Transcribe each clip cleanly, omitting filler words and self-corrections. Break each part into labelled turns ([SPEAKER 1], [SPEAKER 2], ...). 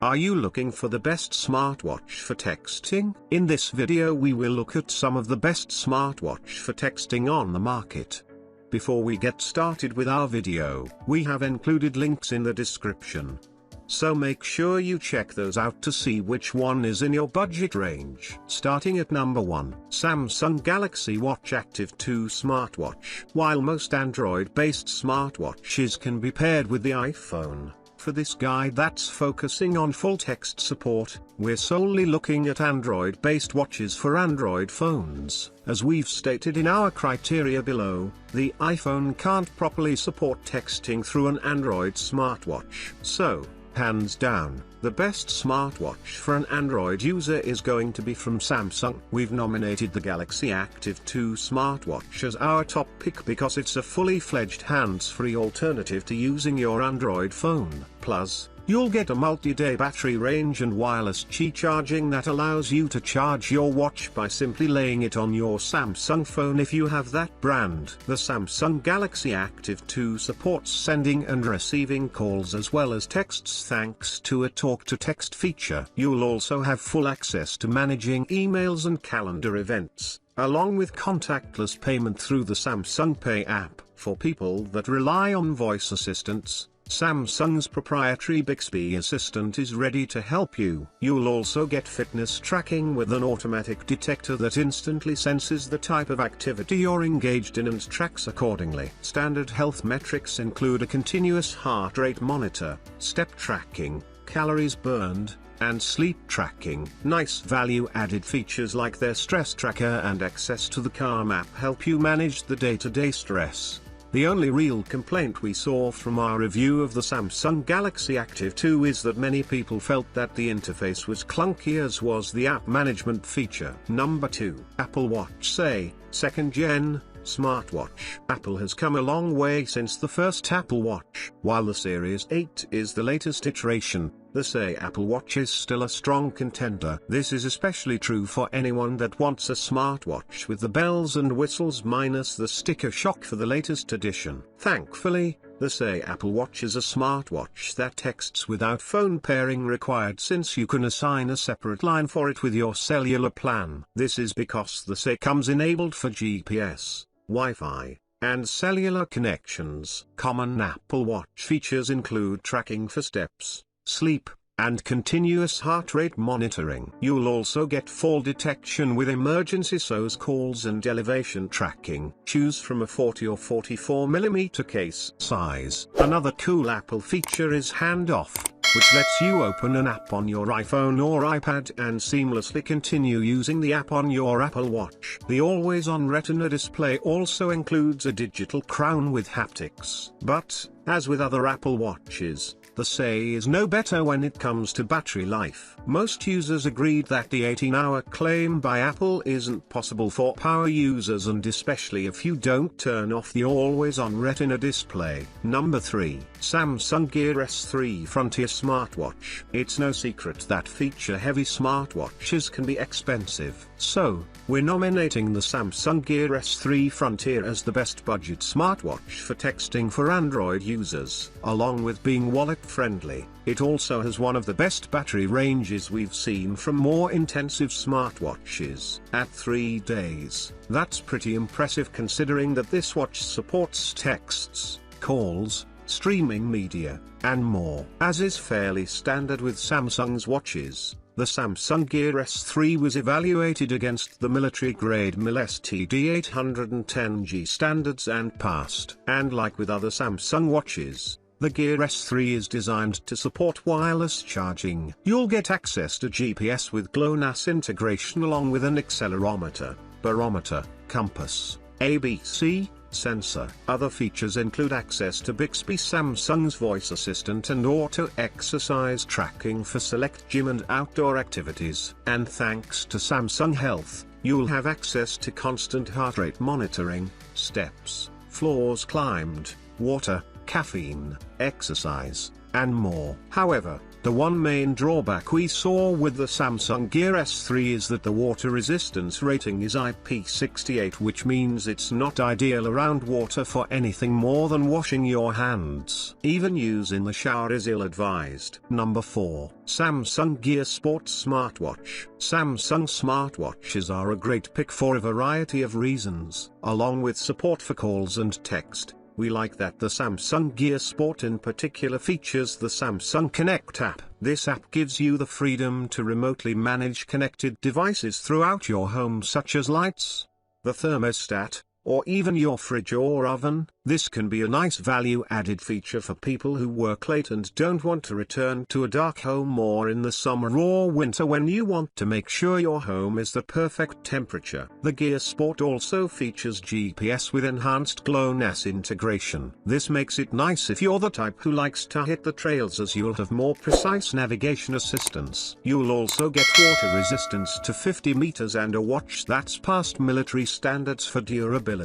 [SPEAKER 1] Are you looking for the best smartwatch for texting? In this video we will look at some of the best smartwatch for texting on the market. Before we get started with our video, we have included links in the description. So make sure you check those out to see which one is in your budget range. Starting at number 1, Samsung Galaxy Watch Active 2 Smartwatch. While most Android-based smartwatches can be paired with the iPhone, for this guide that's focusing on full text support, we're solely looking at Android-based watches for Android phones. As we've stated in our criteria below, the iPhone can't properly support texting through an Android smartwatch. So, hands down, the best smartwatch for an Android user is going to be from Samsung. We've nominated the Galaxy Active 2 smartwatch as our top pick because it's a fully fledged hands-free alternative to using your Android phone. Plus, you'll get a multi-day battery range and wireless Qi charging that allows you to charge your watch by simply laying it on your Samsung phone if you have that brand. The Samsung Galaxy Active 2 supports sending and receiving calls as well as texts thanks to a talk-to-text feature. You'll also have full access to managing emails and calendar events, along with contactless payment through the Samsung Pay app. For people that rely on voice assistants, Samsung's proprietary Bixby assistant is ready to help you. You'll also get fitness tracking with an automatic detector that instantly senses the type of activity you're engaged in and tracks accordingly. Standard health metrics include a continuous heart rate monitor, step tracking, calories burned, and sleep tracking. Nice value-added features like their stress tracker and access to the Calm app help you manage the day-to-day stress. The only real complaint we saw from our review of the Samsung Galaxy Active 2 is that many people felt that the interface was clunky, as was the app management feature. Number 2, Apple Watch SE, 2nd Gen Smartwatch. Apple has come a long way since the first Apple Watch. While the Series 8 is the latest iteration, the SE Apple Watch is still a strong contender. This is especially true for anyone that wants a smartwatch with the bells and whistles minus the sticker shock for the latest edition. Thankfully, the SE Apple Watch is a smartwatch that texts without phone pairing required, since you can assign a separate line for it with your cellular plan. This is because the SE comes enabled for GPS, Wi-Fi, and cellular connections. Common Apple Watch features include tracking for steps, sleep, and continuous heart rate monitoring. You'll also get fall detection with emergency SOS calls and elevation tracking. Choose from a 40 or 44mm case size. Another cool Apple feature is handoff, which lets you open an app on your iPhone or iPad and seamlessly continue using the app on your Apple Watch. The always-on Retina display also includes a digital crown with haptics. But, as with other Apple Watches, the SE is no better when it comes to battery life. Most users agreed that the 18-hour claim by Apple isn't possible for power users, and especially if you don't turn off the always-on Retina display. Number 3, Samsung Gear S3 Frontier Smartwatch. It's no secret that feature-heavy smartwatches can be expensive. So, we're nominating the Samsung Gear S3 Frontier as the best budget smartwatch for texting for Android users. Along with being wallet-friendly, it also has one of the best battery ranges we've seen from more intensive smartwatches. At 3 days, that's pretty impressive considering that this watch supports texts, calls, streaming media, and more. As is fairly standard with Samsung's watches, the Samsung Gear S3 was evaluated against the military-grade MIL STD810G standards and passed. And like with other Samsung watches, the Gear S3 is designed to support wireless charging. You'll get access to GPS with GLONASS integration along with an accelerometer, barometer, compass, ABC, sensor. Other features include access to Bixby, Samsung's voice assistant, and auto exercise tracking for select gym and outdoor activities. And thanks to Samsung Health, you'll have access to constant heart rate monitoring, steps, floors climbed, water, caffeine, exercise, and more. However, The one main drawback we saw with the Samsung Gear S3 is that the water resistance rating is IP68, which means it's not ideal around water for anything more than washing your hands. Even use in the shower is ill-advised. Number 4. Samsung Gear Sports Smartwatch. Samsung smartwatches are a great pick for a variety of reasons. Along with support for calls and text, we like that the Samsung Gear Sport in particular features the Samsung Connect app. This app gives you the freedom to remotely manage connected devices throughout your home, such as lights, the thermostat, or even your fridge or oven. This can be a nice value-added feature for people who work late and don't want to return to a dark home, or in the summer or winter when you want to make sure your home is the perfect temperature. The Gear Sport also features GPS with enhanced GLONASS integration. This makes it nice if you're the type who likes to hit the trails, as you'll have more precise navigation assistance. You'll also get water resistance to 50 meters and a watch that's past military standards for durability.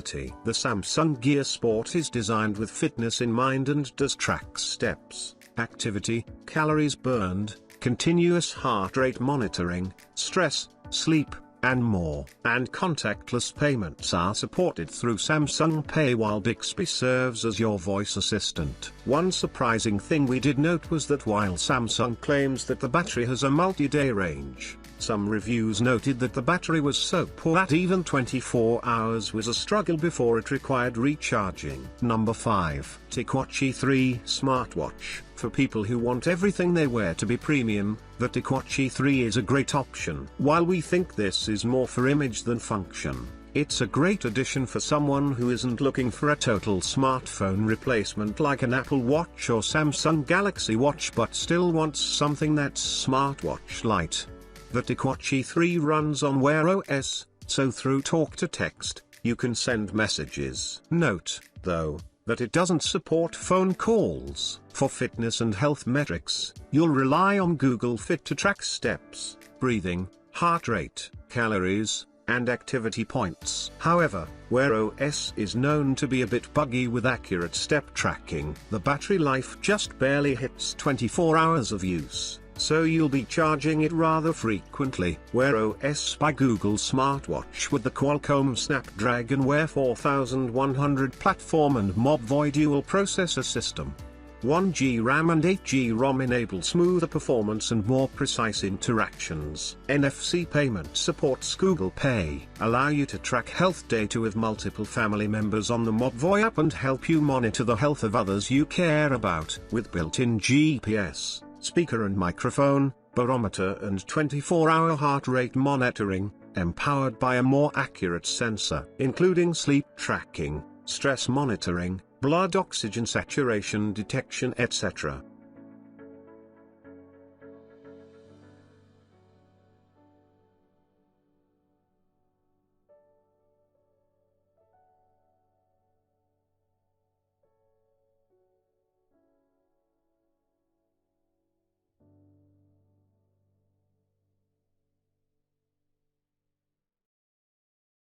[SPEAKER 1] The Samsung Gear Sport is designed with fitness in mind and does track steps, activity, calories burned, continuous heart rate monitoring, stress, sleep, and more. And contactless payments are supported through Samsung Pay, while Bixby serves as your voice assistant. One surprising thing we did note was that while Samsung claims that the battery has a multi-day range, some reviews noted that the battery was so poor that even 24 hours was a struggle before it required recharging. Number 5. Ticwatch E3 Smartwatch. For people who want everything they wear to be premium, the Ticwatch E3 is a great option. While we think this is more for image than function, it's a great addition for someone who isn't looking for a total smartphone replacement like an Apple Watch or Samsung Galaxy Watch, but still wants something that's smartwatch light. The Ticwatch E3 runs on Wear OS, so through talk to text, you can send messages. Note, though, that it doesn't support phone calls. For fitness and health metrics, you'll rely on Google Fit to track steps, breathing, heart rate, calories, and activity points. However, Wear OS is known to be a bit buggy with accurate step tracking. The battery life just barely hits 24 hours of use, so you'll be charging it rather frequently. Wear OS by Google smartwatch with the Qualcomm Snapdragon Wear 4100 platform and MobVoy dual processor system. 1GB RAM and 8GB ROM enable smoother performance and more precise interactions. NFC payment supports Google Pay, allow you to track health data with multiple family members on the MobVoy app and help you monitor the health of others you care about. With built-in GPS, speaker and microphone, barometer and 24-hour heart rate monitoring, empowered by a more accurate sensor, including sleep tracking, stress monitoring, blood oxygen saturation detection, etc.